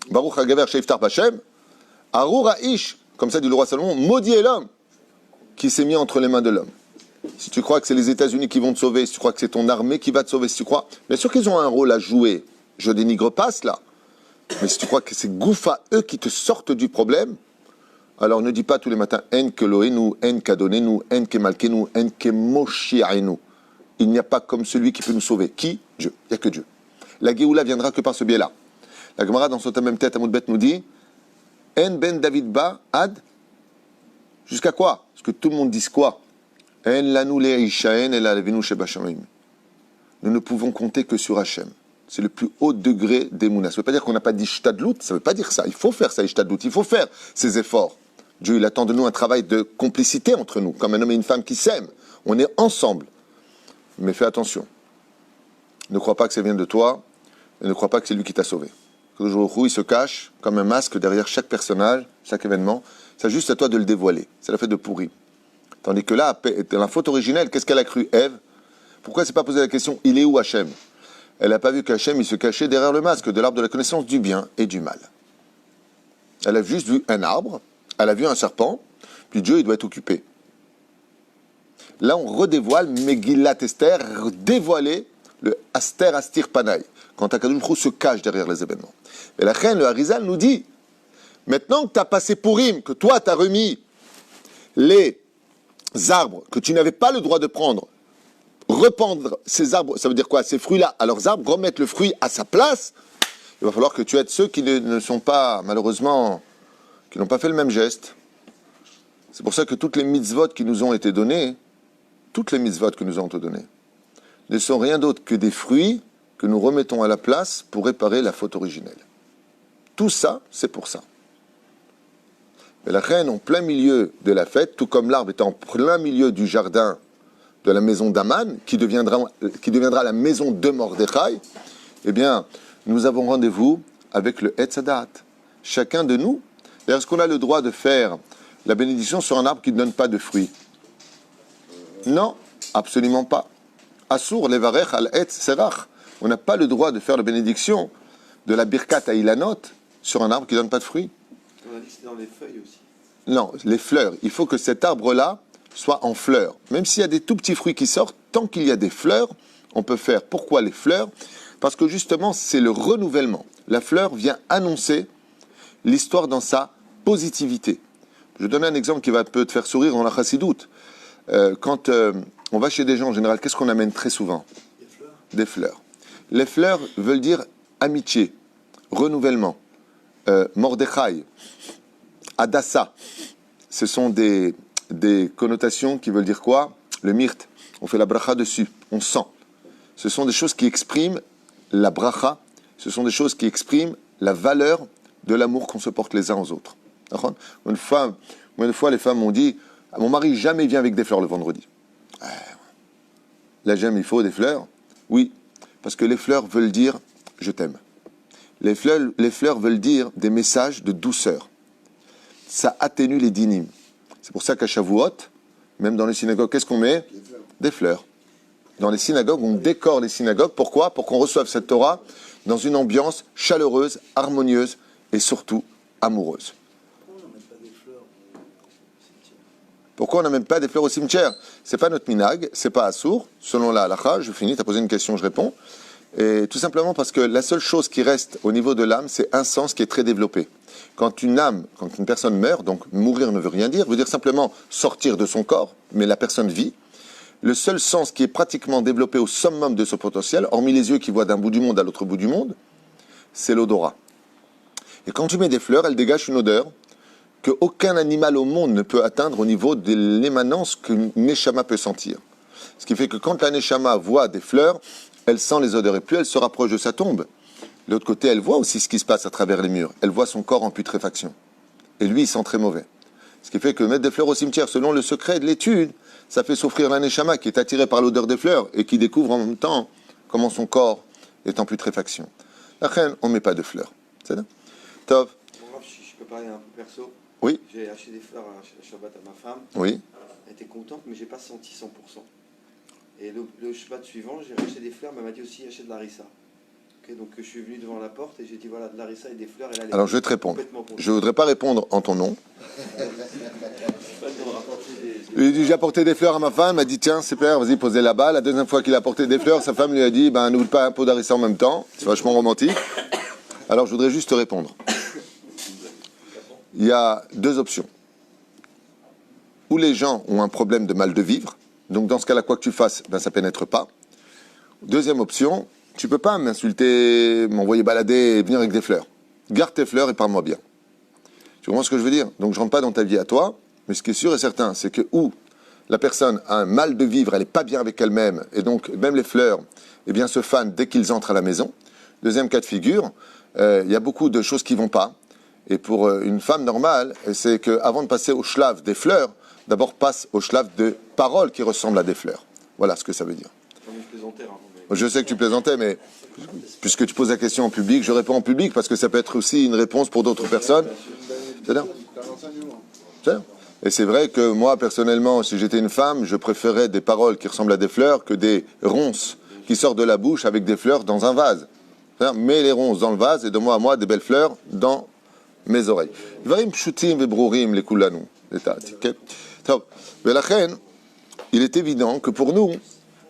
Baruch HaGaver Sheiftar B'Hashem, Arur Aish, comme ça dit le roi Salomon, maudit est l'homme qui s'est mis entre les mains de l'homme. Si tu crois que c'est les États-Unis qui vont te sauver, si tu crois que c'est ton armée qui va te sauver, si tu crois, bien sûr qu'ils ont un rôle à jouer. Je dénigre pas cela. Mais si tu crois que c'est Goufa, eux, qui te sortent du problème, alors ne dis pas tous les matins En keloenu, en kadonenu, en kemalkenu, en kemoshiaenu. Il n'y a pas comme celui qui peut nous sauver. Qui? Dieu. Il n'y a que Dieu. La Géoula viendra que par ce biais-là. La Gemara, dans son même tête, Amoudbet nous dit En ben David ba ad. Jusqu'à quoi? Parce que tout le monde dit quoi? En lanu le'ishaen el alevinu shebashamim. Nous ne pouvons compter que sur Hachem. C'est le plus haut degré d'Emouna. Ça ne veut pas dire qu'on n'a pas dit Ishtadlout, ça ne veut pas dire ça. Il faut faire ça, Ishtadlout, il faut faire ces efforts. Dieu, il attend de nous un travail de complicité entre nous, comme un homme et une femme qui s'aiment. On est ensemble. Mais fais attention. Ne crois pas que ça vient de toi, et ne crois pas que c'est lui qui t'a sauvé. Toujours, il se cache comme un masque derrière chaque personnage, chaque événement. C'est juste à toi de le dévoiler. C'est la fête de Pourri. Tandis que là, dans la faute originelle, qu'est-ce qu'elle a cru, Ève? Pourquoi elle ne s'est pas posé la question, il est où Hachem? Elle n'a pas vu qu'Hachem, il se cachait derrière le masque de l'arbre de la connaissance du bien et du mal. Elle a juste vu un arbre, elle a vu un serpent, puis Dieu, il doit être occupé. Là, on redévoile Megillat Esther, dévoiler le Aster Astir Panaï, quand Akadosh Baruch Hu se cache derrière les événements. Et la reine, le Harizal, nous dit, maintenant que tu as passé Pourim, que toi, tu as remis les arbres que tu n'avais pas le droit de prendre, rependre ces arbres, ça veut dire quoi? Ces fruits-là à leurs arbres, remettre le fruit à sa place, il va falloir que tu aides ceux qui ne sont pas, malheureusement, qui n'ont pas fait le même geste. C'est pour ça que toutes les mitzvot qui nous ont été données, toutes les mitzvot que nous ont été données, ne sont rien d'autre que des fruits que nous remettons à la place pour réparer la faute originelle. Tout ça, c'est pour ça. Mais la reine, en plein milieu de la fête, tout comme l'arbre est en plein milieu du jardin de la maison d'Aman, qui deviendra la maison de Mordechai, eh bien, nous avons rendez-vous avec le Etzadat. Chacun de nous, est-ce qu'on a le droit de faire la bénédiction sur un arbre qui ne donne pas de fruits? Non, absolument pas. Assour, levarech al etz serach. On n'a pas le droit de faire la bénédiction de la birkat à Ilanot sur un arbre qui ne donne pas de fruits. On a dit que c'était dans les feuilles aussi. Non, les fleurs. Il faut que cet arbre-là soit en fleurs. Même s'il y a des tout petits fruits qui sortent, tant qu'il y a des fleurs, on peut faire. Pourquoi les fleurs? Parce que justement, c'est le renouvellement. La fleur vient annoncer l'histoire dans sa positivité. Je donne un exemple qui va peut te faire sourire dans la chassidoute. Quand on va chez des gens, en général, qu'est-ce qu'on amène très souvent? Des fleurs. Des fleurs. Les fleurs veulent dire amitié, renouvellement, Mordechai, Adassa. Ce sont des connotations qui veulent dire quoi? Le myrte, on fait la bracha dessus, on sent. Ce sont des choses qui expriment la bracha, ce sont des choses qui expriment la valeur de l'amour qu'on se porte les uns aux autres. Une fois, les femmes m'ont dit, mon mari jamais vient avec des fleurs le vendredi. Là, j'aime, il faut des fleurs. Oui, parce que les fleurs veulent dire je t'aime. Les fleurs veulent dire des messages de douceur. Ça atténue les dynimes. C'est pour ça qu'à Shavuot, même dans les synagogues, qu'est-ce qu'on met? Des fleurs. Dans les synagogues, on décore les synagogues. Pourquoi? Pour qu'on reçoive cette Torah dans une ambiance chaleureuse, harmonieuse et surtout amoureuse. Pourquoi on n'amène pas des fleurs au cimetière? C'est pas notre minag, c'est pas assour. Selon la halakha, je finis, tu as posé une question, je réponds. Et tout simplement parce que la seule chose qui reste au niveau de l'âme, c'est un sens qui est très développé. Quand une personne meurt, donc mourir ne veut rien dire, veut dire simplement sortir de son corps, mais la personne vit. Le seul sens qui est pratiquement développé au summum de ce potentiel, hormis les yeux qui voient d'un bout du monde à l'autre bout du monde, c'est l'odorat. Et quand tu mets des fleurs, elles dégagent une odeur qu'aucun animal au monde ne peut atteindre au niveau de l'émanence qu'une neshama peut sentir. Ce qui fait que quand la neshama voit des fleurs, elle sent les odeurs et plus elle se rapproche de sa tombe. De l'autre côté, elle voit aussi ce qui se passe à travers les murs. Elle voit son corps en putréfaction. Et lui, il sent très mauvais. Ce qui fait que mettre des fleurs au cimetière, selon le secret de l'étude, ça fait souffrir la neshama qui est attirée par l'odeur des fleurs et qui découvre en même temps comment son corps est en putréfaction. La reine, on ne met pas de fleurs. C'est là. Tov. Bon, je peux parler un peu perso. Oui. J'ai acheté des fleurs à Shabbat à ma femme. Oui. Elle était contente, mais j'ai pas senti 100%. Et le Shabbat suivant, j'ai racheté des fleurs, mais elle m'a dit aussi achète de l'arissa. Okay, donc je suis venu devant la porte et j'ai dit voilà, de l'arissa et des fleurs. Et là, alors je vais te répondre. Je ne voudrais pas répondre en ton nom. Je lui ai dit j'ai apporté des fleurs à ma femme, elle m'a dit tiens c'est super, vas-y posez là-bas. La deuxième fois qu'il a apporté des fleurs, sa femme lui a dit ben n'oublie pas un pot d'harissa en même temps, c'est vachement romantique. Alors je voudrais juste te répondre. Il y a deux options. Ou les gens ont un problème de mal de vivre, donc dans ce cas-là quoi que tu fasses, ben ça pénètre pas. Deuxième option, tu peux pas m'insulter, m'envoyer balader et venir avec des fleurs. Garde tes fleurs et parle-moi bien. Tu comprends ce que je veux dire? Donc je rentre pas dans ta vie à toi, mais ce qui est sûr et certain, c'est que où la personne a un mal de vivre, elle n'est pas bien avec elle-même, et donc même les fleurs, eh bien se fanent dès qu'ils entrent à la maison. Deuxième cas de figure, il y a beaucoup de choses qui vont pas. Et pour une femme normale, c'est qu'avant de passer au shlav des fleurs, d'abord passe au shlav de paroles qui ressemblent à des fleurs. Voilà ce que ça veut dire. Je sais que tu plaisantais, mais puisque tu poses la question en public, je réponds en public parce que ça peut être aussi une réponse pour d'autres personnes. C'est-à-dire. Et c'est vrai que moi, personnellement, si j'étais une femme, je préférais des paroles qui ressemblent à des fleurs que des ronces qui sortent de la bouche avec des fleurs dans un vase. Mets les ronces dans le vase et donne-moi à moi des belles fleurs dans mes oreilles. Il est évident que pour nous,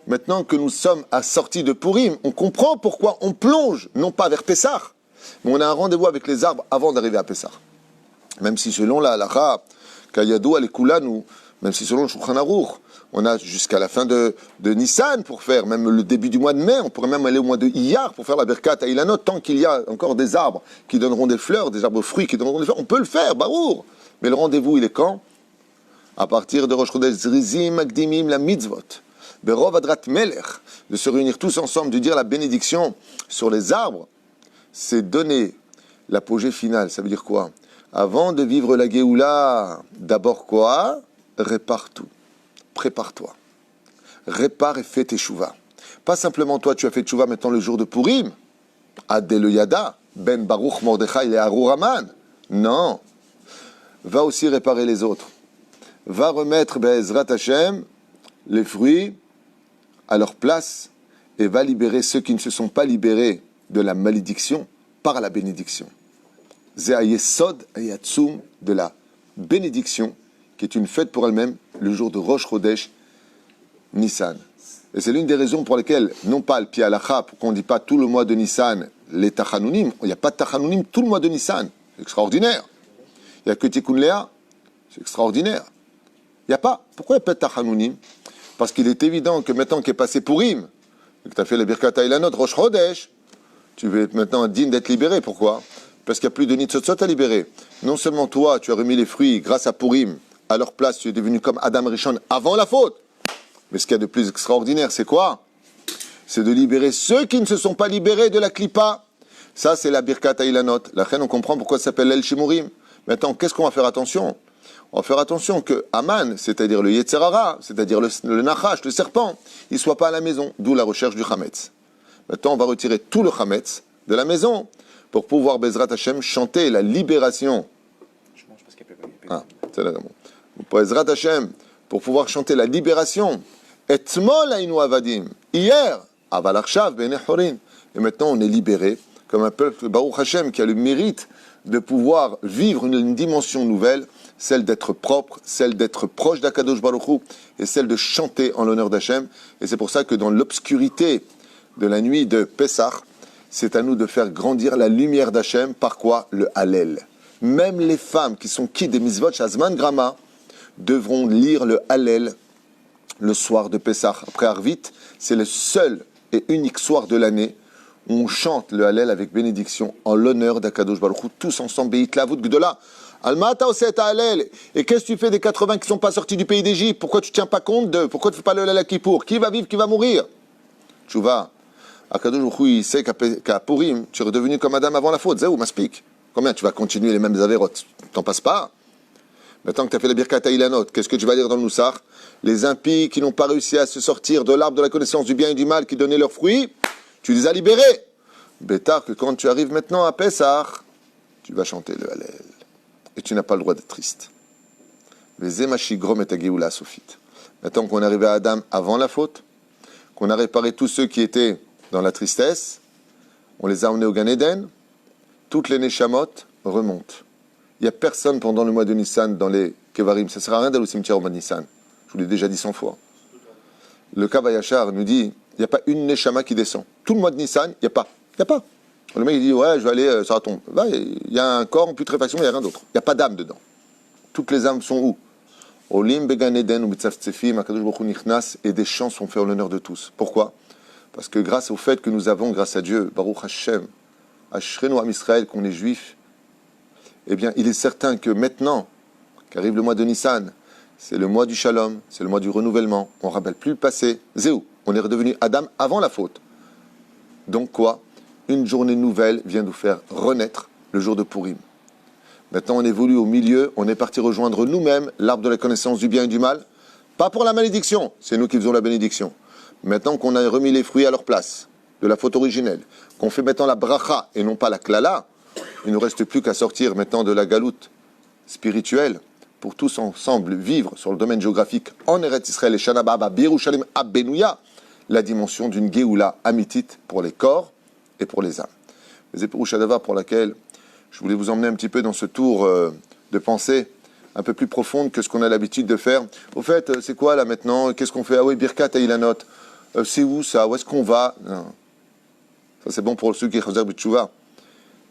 maintenant que nous sommes à sortie de Purim, on comprend pourquoi on plonge, non pas vers Pessah, mais on a un rendez-vous avec les arbres avant d'arriver à Pessah. Même si selon la halakha, Kayadou Alekulanu, même si selon le Shulchan Aruch, on a jusqu'à la fin de Nissan pour faire, même le début du mois de mai, on pourrait même aller au mois de Iyar pour faire la Birkat à Ilanot, tant qu'il y a encore des arbres qui donneront des fleurs, des arbres fruits qui donneront des fleurs, on peut le faire, barour. Mais le rendez-vous, il est quand? À partir de Rosh Chodesh Zrizim, Magdimim, la mitzvot. Berov Adrat Melech, de se réunir tous ensemble, de dire la bénédiction sur les arbres, c'est donner l'apogée finale. Ça veut dire quoi? Avant de vivre la Géoula, d'abord quoi? Répare tout. Prépare-toi. Répare et fais tes chouvas. Pas simplement toi, tu as fait chouvas maintenant le jour de Purim. Adel Yada, Ben Baruch Mordechai et Harur Haman. Non. Va aussi réparer les autres. Va remettre Be'ezrat Hashem les fruits à leur place et va libérer ceux qui ne se sont pas libérés de la malédiction par la bénédiction. Ze'ayesod ayatsum de la bénédiction qui est une fête pour elle-même le jour de Rosh Chodesh Nissan. Et c'est l'une des raisons pour lesquelles, non pas le pied halacha, pourquoi on ne dit pas tout le mois de Nissan les Tachanounim, il n'y a pas de Tachanounim tout le mois de Nissan, c'est extraordinaire. Il n'y a que Tikkun Léa, c'est extraordinaire. Il n'y a pas. Pourquoi il n'y a pas de Tachanounim? Parce qu'il est évident que maintenant qu'est passé Purim, et que tu as fait le Birkat Ilanot, Rosh Chodesh, tu veux être maintenant digne d'être libéré. Pourquoi? Parce qu'il n'y a plus de Nitzotzot à libérer. Non seulement toi, tu as remis les fruits grâce à Purim, à leur place, tu es devenu comme Adam Rishon avant la faute. Mais ce qu'il y a de plus extraordinaire, c'est quoi? C'est de libérer ceux qui ne se sont pas libérés de la Klippa. Ça, c'est la Birkat Ilanot. La reine, on comprend pourquoi ça s'appelle El Shimurim. Maintenant, qu'est-ce qu'on va faire attention? On va faire attention que Aman, c'est-à-dire le Yetzer Hara, c'est-à-dire le Nachash, le serpent, il ne soit pas à la maison, d'où la recherche du Chametz. Maintenant, on va retirer tout le Chametz de la maison pour pouvoir, Bezrat Hashem, chanter la libération. Je mange parce qu'elle peut pas. C'est là, pour Bezrat Hashem, pour pouvoir chanter la libération. Etmol aynu avadim. Hier, aval arshav b'nei horin. Et maintenant, on est libéré, comme un peuple Baruch Hashem qui a le mérite de pouvoir vivre une dimension nouvelle, celle d'être propre, celle d'être proche d'Akadosh Baruch Hu, et celle de chanter en l'honneur d'Hachem. Et c'est pour ça que dans l'obscurité de la nuit de Pessah, c'est à nous de faire grandir la lumière d'Hachem. Par quoi? Le Hallel. Même les femmes qui sont quittes des mitzvot Shazman Grama devront lire le Hallel le soir de Pessah. Après Arvit, c'est le seul et unique soir de l'année on chante le Hallel avec bénédiction en l'honneur d'Akadosh Baruch Hu, tous ensemble, Beit Lavut Gdola. Alma Taoset Hallel. Et qu'est-ce que tu fais des 80 qui ne sont pas sortis du pays d'Égypte? Pourquoi tu ne tiens pas compte d'eux? Pourquoi tu ne fais pas le Hallel à Kippour? Qui va vivre, qui va mourir? Tchouva. Akadosh Baruch Hu, il sait qu'à Purim, tu es redevenu comme Adam avant la faute. Zéou, m'explique. Combien tu vas continuer les mêmes avérotes? T'en passes pas? Maintenant que tu as fait la Birkat Ilanot, qu'est-ce que tu vas dire dans le Moussar? Les impies qui n'ont pas réussi à se sortir de l'arbre de la connaissance du bien et du mal qui donnait leurs fruits, tu les as libérés. Bétard que quand tu arrives maintenant à Pessah, tu vas chanter le Hallel. Et tu n'as pas le droit d'être triste. Maintenant qu'on est arrivé à Adam avant la faute, qu'on a réparé tous ceux qui étaient dans la tristesse, on les a emmenés au Gan Eden, toutes les Neshamot remontent. Il n'y a personne pendant le mois de Nissan dans les Kevarim. Ça ne sert à rien d'aller au cimetière au mois de Nissan. Je vous l'ai déjà dit 100 fois. Le Kavayachar nous dit, il n'y a pas une Neshama qui descend. Tout le mois de Nissan, il n'y a pas. Il n'y a pas. Le mec il dit, ouais, je vais aller sur la tombe. Il y a un corps en putréfaction, il n'y a rien d'autre. Il n'y a pas d'âme dedans. Toutes les âmes sont où? Olim Began Eden ou Mitzavtsefim, Akadosh Baruch Hu Nichnas, et des chants sont faits en l'honneur de tous. Pourquoi? Parce que grâce au fait que nous avons, grâce à Dieu, Baruch Hashem, Ashrenu Am Israël, qu'on est juif, eh bien, il est certain que maintenant, qu'arrive le mois de Nissan, c'est le mois du Shalom, c'est le mois du renouvellement, on ne rappelle plus le passé, Zéou, on est redevenu Adam avant la faute. Donc quoi? Une journée nouvelle vient nous faire renaître le jour de Purim. Maintenant, on évolue au milieu, on est parti rejoindre nous-mêmes l'arbre de la connaissance du bien et du mal, pas pour la malédiction, c'est nous qui faisons la bénédiction. Maintenant qu'on a remis les fruits à leur place, de la faute originelle, qu'on fait maintenant la bracha et non pas la klala, il ne nous reste plus qu'à sortir maintenant de la galoute spirituelle pour tous ensemble vivre sur le domaine géographique en Eretz Israël et Shana Baba Birushalim Abbenouya, la dimension d'une Géoula amitite pour les corps et pour les âmes. C'est pour Shadava pour laquelle je voulais vous emmener un petit peu dans ce tour de pensée un peu plus profonde que ce qu'on a l'habitude de faire. Au fait, c'est quoi là maintenant? Qu'est-ce qu'on fait? Ah oui, Birkat Ilanot. C'est où ça? Où est-ce qu'on va? Non. Ça c'est bon pour ceux qui Chazer B'Tchouva.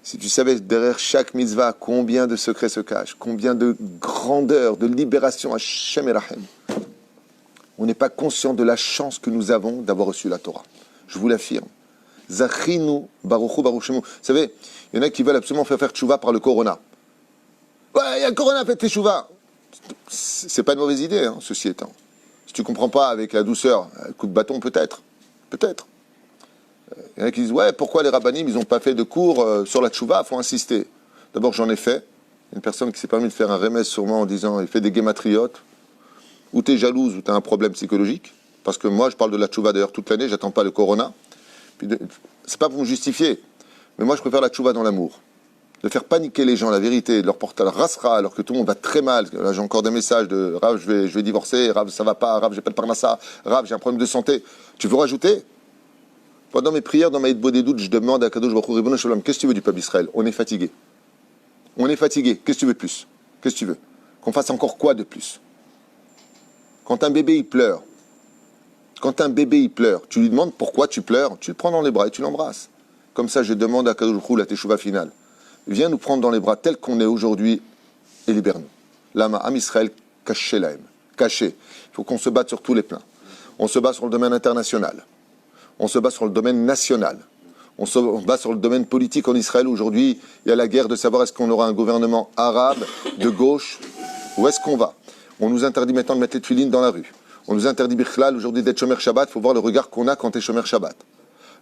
Si tu savais derrière chaque mitzvah combien de secrets se cachent, combien de grandeur, de libération à Shem et Rachem, on n'est pas conscient de la chance que nous avons d'avoir reçu la Torah. Je vous l'affirme. Zachinu Baruchu Baruchemu. Vous savez, il y en a qui veulent absolument faire tchouva par le corona. Ouais, il y a le corona, faites tchouva. C'est pas une mauvaise idée, hein, ceci étant. Si tu ne comprends pas avec la douceur, un coup de bâton peut-être. Peut-être. Il y en a qui disent, ouais, pourquoi les rabbinim, ils n'ont pas fait de cours sur la tchouva, il faut insister. D'abord, j'en ai fait. Une personne qui s'est permis de faire un remède sur moi en disant, il fait des guématriotes, ou tu es jalouse, ou tu as un problème psychologique. Parce que moi, je parle de la tchouva d'ailleurs toute l'année, j'attends pas le corona. C'est pas pour me justifier, mais moi, je préfère la tchouva dans l'amour. De faire paniquer les gens, la vérité, de leur porter la rasra, alors que tout le monde va très mal. Là, j'ai encore des messages de Rav, je vais divorcer, Rav, ça va pas, Rav, j'ai pas de parnassa, Rav, j'ai un problème de santé. Tu veux rajouter? Pendant mes prières, dans ma hitbo des doutes, je demande à Kadosh Baruch Hu, Ribono Shel Olam, qu'est-ce que tu veux du peuple d'Israël? On est fatigué. On est fatigué. Qu'est-ce que tu veux de plus? Qu'est-ce que tu veux? Qu'on fasse encore quoi de plus? Quand un bébé il pleure, tu lui demandes pourquoi tu pleures, tu le prends dans les bras et tu l'embrasses. Comme ça, je demande à Kadosh Baruch Hu la teshuva finale. Viens nous prendre dans les bras tel qu'on est aujourd'hui et libère-nous. Lama Am Israël caché lahem. Caché. Il faut qu'on se batte sur tous les plans. On se bat sur le domaine international. On se bat sur le domaine national. On se bat sur le domaine politique en Israël. Aujourd'hui, il y a la guerre de savoir est-ce qu'on aura un gouvernement arabe, de gauche, où est-ce qu'on va. On nous interdit maintenant de mettre les tuilines dans la rue. On nous interdit Bichlal aujourd'hui d'être Shomer Shabbat. Il faut voir le regard qu'on a quand tu es Shomer Shabbat.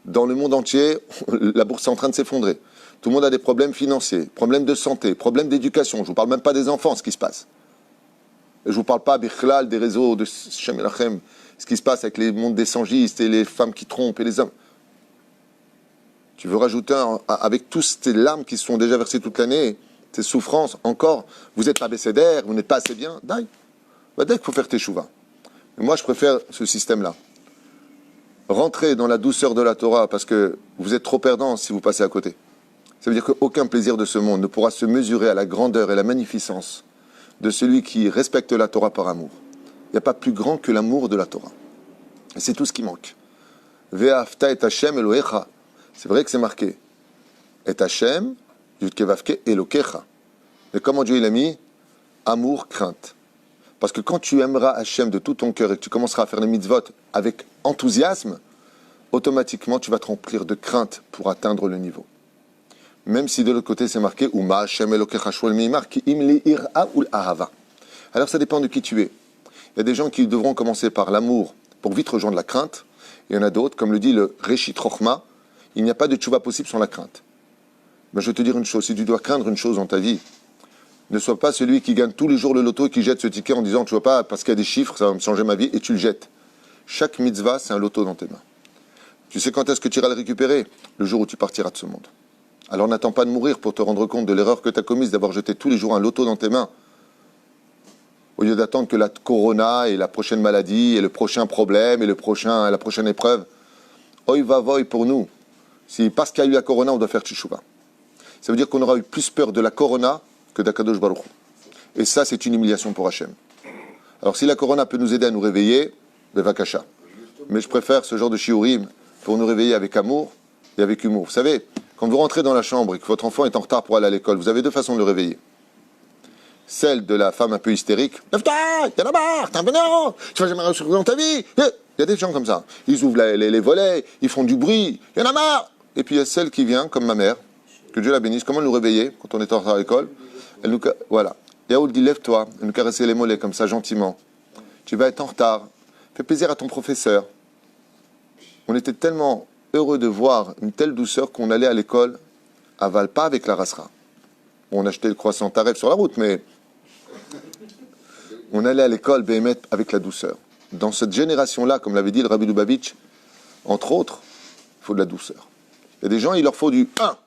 Dans le monde entier, la bourse est en train de s'effondrer. Tout le monde a des problèmes financiers, problèmes de santé, problèmes d'éducation. Je ne vous parle même pas des enfants, ce qui se passe. Et je ne vous parle pas, Bichlal, des réseaux de Shem et Lachem, ce qui se passe avec les mondes des sangistes et les femmes qui trompent et les hommes. Tu veux rajouter, avec toutes ces larmes qui se sont déjà versées toute l'année, ces souffrances, encore, vous n'êtes pas bécédaire, vous n'êtes pas assez bien, dès qu'il faut faire teshuva. Mais moi, je préfère ce système-là. Rentrez dans la douceur de la Torah, parce que vous êtes trop perdants si vous passez à côté. Ça veut dire qu'aucun plaisir de ce monde ne pourra se mesurer à la grandeur et la magnificence de celui qui respecte la Torah par amour. Il n'y a pas plus grand que l'amour de la Torah. Et c'est tout ce qui manque. Ve'afta et Hashem Elohecha. C'est vrai que c'est marqué. Et Hashem, Yudke Vavke Elokecha. Et comment Dieu il a mis? Amour, crainte. Parce que quand tu aimeras Hashem de tout ton cœur et que tu commenceras à faire les mitzvot avec enthousiasme, automatiquement tu vas te remplir de crainte pour atteindre le niveau. Même si de l'autre côté c'est marqué Uma Hashem Elokecha Shoel Meimar Ki Im Li Ira Ul Ahava. Alors ça dépend de qui tu es. Il y a des gens qui devront commencer par l'amour pour vite rejoindre la crainte. Il y en a d'autres, comme le dit le Réchit Rochma, il n'y a pas de tchouva possible sans la crainte. Ben, je vais te dire une chose, si tu dois craindre une chose dans ta vie, ne sois pas celui qui gagne tous les jours le loto et qui jette ce ticket en disant tu vois pas, parce qu'il y a des chiffres, ça va me changer ma vie, et tu le jettes. Chaque mitzvah, c'est un loto dans tes mains. Tu sais quand est-ce que tu iras le récupérer? Le jour où tu partiras de ce monde. Alors n'attends pas de mourir pour te rendre compte de l'erreur que tu as commise d'avoir jeté tous les jours un loto dans tes mains. Au lieu d'attendre que la corona et la prochaine maladie et le prochain problème et la prochaine épreuve. Oy va voy pour nous. Si parce qu'il y a eu la corona, on doit faire tchouva. Ça veut dire qu'on aura eu plus peur de la corona que d'Akadosh Baruch Hu. Et ça, c'est une humiliation pour Hachem. Alors si la corona peut nous aider à nous réveiller, bevakasha. Mais je préfère ce genre de shiurim pour nous réveiller avec amour et avec humour. Vous savez, quand vous rentrez dans la chambre et que votre enfant est en retard pour aller à l'école, vous avez deux façons de le réveiller. Celle de la femme un peu hystérique. Lève-toi, t'en as marre, t'es un vénéant, tu vas jamais réussir dans ta vie. Il y a des gens comme ça. Ils ouvrent les volets, ils font du bruit, il y en a marre. Et puis il y a celle qui vient, comme ma mère, que Dieu la bénisse. Comment elle nous réveillait quand on était en retard à l'école? Elle nous, voilà. Yaoul dit lève-toi, elle nous caressait les mollets comme ça, gentiment. Tu vas être en retard. Fais plaisir à ton professeur. On était tellement heureux de voir une telle douceur qu'on allait à l'école à Val, pas avec la rasra. On achetait le croissant taref sur la route, mais on allait à l'école Béhémet avec la douceur. Dans cette génération-là, comme l'avait dit le Rabbi Lubavitch, entre autres, il faut de la douceur. Il y a des gens, il leur faut du 1.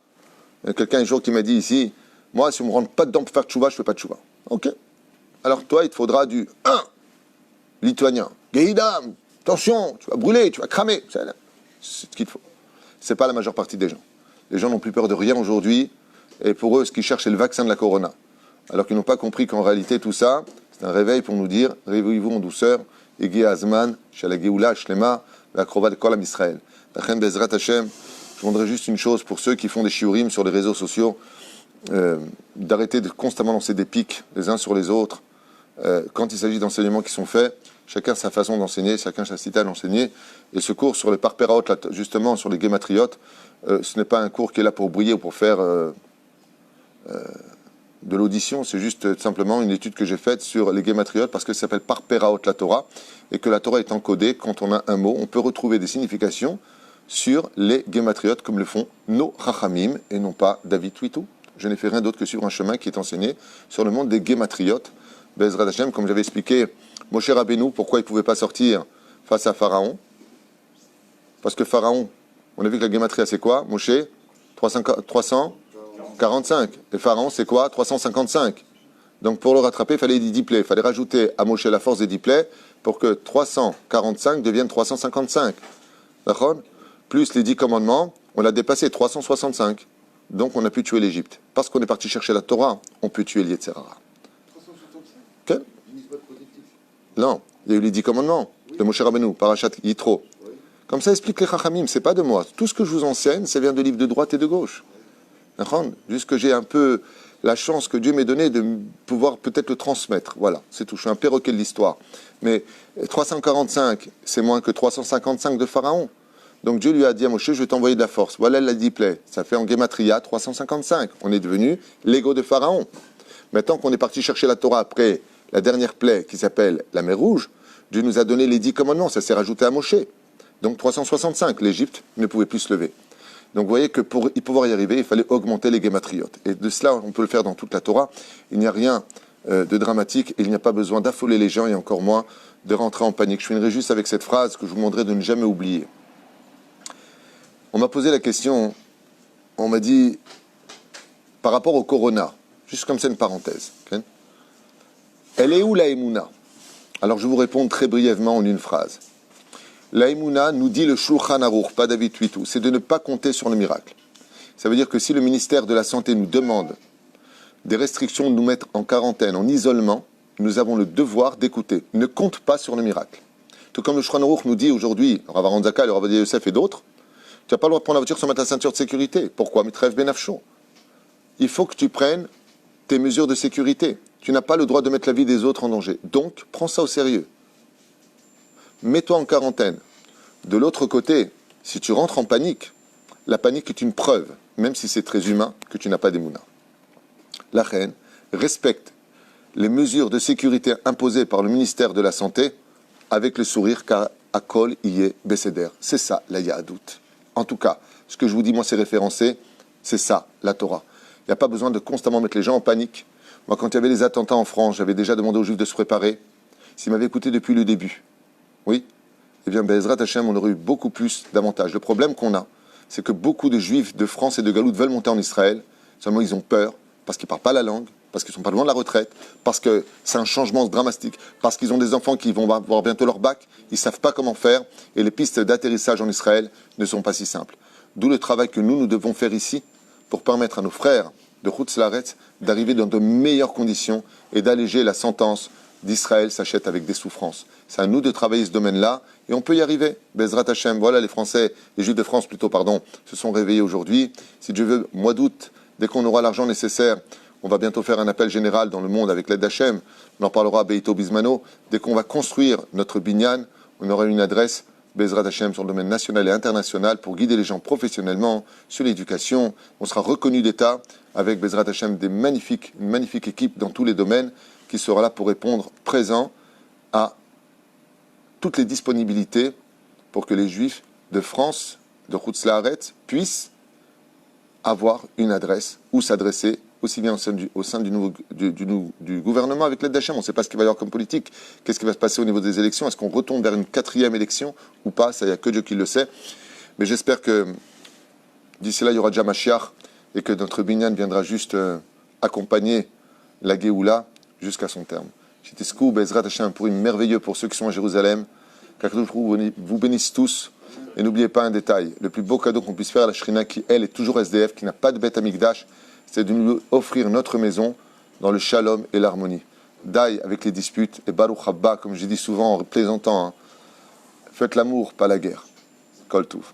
Il y a quelqu'un un jour qui m'a dit ici, moi, si on ne me rentre pas dedans pour faire tchouva, je ne fais pas de tchouva. Ok. Alors toi, il te faudra du 1. Lituanien. Geïdam, attention, tu vas brûler, tu vas cramer. C'est ce qu'il te faut. Ce n'est pas la majeure partie des gens. Les gens n'ont plus peur de rien aujourd'hui. Et pour eux, ce qu'ils cherchent, c'est le vaccin de la corona. Alors qu'ils n'ont pas compris qu'en réalité, tout ça, c'est un réveil pour nous dire, réveillez-vous en douceur, Egi Azman, Shalageoula, Shlema, Vakrova de Kolam Israël. Lachem Bezrat Hashem, je demanderai juste une chose pour ceux qui font des shiurim sur les réseaux sociaux, d'arrêter de constamment lancer des pics les uns sur les autres. Quand il s'agit d'enseignements qui sont faits, chacun sa façon d'enseigner, chacun sa cité à l'enseigner. Et ce cours sur les parpéraot, justement sur les guématriotes, ce n'est pas un cours qui est là pour briller ou pour faire de l'audition, c'est juste simplement une étude que j'ai faite sur les guématriotes parce que ça s'appelle Parpéraot la Torah et que la Torah est encodée, quand on a un mot, on peut retrouver des significations sur les guématriotes comme le font nos Chachamim et non pas David Twitou. Je n'ai fait rien d'autre que suivre un chemin qui est enseigné sur le monde des guématriotes. Bezrat Hashem, comme j'avais expliqué, Moshe Rabbeinu, pourquoi il ne pouvait pas sortir face à Pharaon? Parce que Pharaon, on a vu que la guématria c'est quoi? Moshe, 345. Et Pharaon c'est quoi? 355. Donc pour le rattraper, il fallait des 10 plaies. Il fallait rajouter à Moshe la force des 10 plaies pour que 345 devienne 355. D'accord? Plus les 10 commandements, on l'a dépassé, 365. Donc on a pu tuer l'Égypte. Parce qu'on est parti chercher la Torah, on peut tuer l'Yetzerara. 365 Ok? Non, il y a eu les 10 commandements de Moshe Rabbeinu, Parashat Yitro. Comme ça explique les Chachamim, c'est pas de moi. Tout ce que je vous enseigne, ça vient de livres de droite et de gauche. D'accord? Juste que j'ai un peu la chance que Dieu m'ait donnée de pouvoir peut-être le transmettre. Voilà, c'est tout. Je suis un perroquet de l'histoire. Mais 345, c'est moins que 355 de Pharaon. Donc Dieu lui a dit à Moshe, je vais t'envoyer de la force. Voilà la 10 plaies. Ça fait en Gematria 355. On est devenu l'ego de Pharaon. Maintenant qu'on est parti chercher la Torah après la dernière plaie qui s'appelle la mer Rouge, Dieu nous a donné les 10 commandements. Ça s'est rajouté à Moshe. Donc 365, l'Égypte ne pouvait plus se lever. Donc vous voyez que pour pouvoir y arriver, il fallait augmenter les guématriotes. Et de cela, on peut le faire dans toute la Torah. Il n'y a rien de dramatique et il n'y a pas besoin d'affoler les gens et encore moins de rentrer en panique. Je finirai juste avec cette phrase que je vous demanderai de ne jamais oublier. On m'a posé la question, on m'a dit, par rapport au corona, juste comme c'est une parenthèse, okay? Elle est où la Emouna? Alors je vous réponds très brièvement en une phrase. La Emouna, nous dit le Shulchan Aruch, pas David Twitou, c'est de ne pas compter sur le miracle. Ça veut dire que si le ministère de la Santé nous demande des restrictions, de nous mettre en quarantaine, en isolement, nous avons le devoir d'écouter. Ne compte pas sur le miracle. Tout comme le Shulchan Aruch nous dit aujourd'hui, le Rav Aron Zaka, le Rav Yosef et d'autres, tu n'as pas le droit de prendre la voiture sans mettre la ceinture de sécurité. Pourquoi? Mitref benafsho. Il faut que tu prennes tes mesures de sécurité. Tu n'as pas le droit de mettre la vie des autres en danger. Donc, prends ça au sérieux. Mets-toi en quarantaine. De l'autre côté, Si tu rentres en panique, la panique est une preuve, même si c'est très humain, que tu n'as pas d'émouna. La reine respecte les mesures de sécurité imposées par le ministère de la Santé avec le sourire, car Akol Iye Besséder. C'est ça la Yahadout. En tout cas, ce que je vous dis, moi, c'est référencé, c'est ça, la Torah. Il n'y a pas besoin de constamment mettre les gens en panique. Moi, quand il y avait les attentats en France, j'avais déjà demandé aux Juifs de se préparer. S'ils m'avaient écouté depuis le début, oui, eh bien, Bezrat Hashem, on aurait eu beaucoup plus d'avantages. Le problème qu'on a, c'est que beaucoup de Juifs de France et de Galoute veulent monter en Israël, seulement ils ont peur, parce qu'ils ne parlent pas la langue, parce qu'ils ne sont pas loin de la retraite, parce que c'est un changement dramatique, parce qu'ils ont des enfants qui vont avoir bientôt leur bac, ils ne savent pas comment faire, et les pistes d'atterrissage en Israël ne sont pas si simples. D'où le travail que nous devons faire ici, pour permettre à nos frères de Chutz Laaretz d'arriver dans de meilleures conditions et d'alléger la sentence d'Israël s'achète avec des souffrances. C'est à nous de travailler ce domaine-là, et on peut y arriver. Bezrat Hashem, voilà, les Français, les Juifs de France plutôt, pardon, se sont réveillés aujourd'hui. Si Dieu veut, mois d'août, dès qu'on aura l'argent nécessaire, on va bientôt faire un appel général dans le monde avec l'aide d'Hachem. On en parlera à Beito Bismano. Dès qu'on va construire notre binyan, on aura une adresse Bezrat Hashem sur le domaine national et international pour guider les gens professionnellement sur l'éducation. On sera reconnu d'État avec Bezrat Hashem une magnifique équipe dans tous les domaines qui sera là pour répondre présent à toutes les disponibilités pour que les Juifs de France, de Chutz Laaretz, puissent avoir une adresse où s'adresser, aussi bien au sein du gouvernement avec l'aide d'Hachem. On ne sait pas ce qu'il va y avoir comme politique. Qu'est-ce qui va se passer au niveau des élections? Est-ce qu'on retourne vers une 4e élection ou pas? Ça, il n'y a que Dieu qui le sait. Mais j'espère que d'ici là, il y aura déjà Mashiach et que notre binyan viendra juste accompagner la Géoula jusqu'à son terme. Chiteskou, Bezrat Hashem, pour une merveilleux pour ceux qui sont à Jérusalem. Qu'Akadosh vous bénisse tous. Et n'oubliez pas un détail, le plus beau cadeau qu'on puisse faire à la Shrina, qui elle est toujours SDF, qui n'a pas de Beth Amikdash, c'est de nous offrir notre maison dans le shalom et l'harmonie. Daï avec les disputes, et Baruch Haba, comme j'ai dit souvent en plaisantant, hein, faites l'amour, pas la guerre. Kol Touv.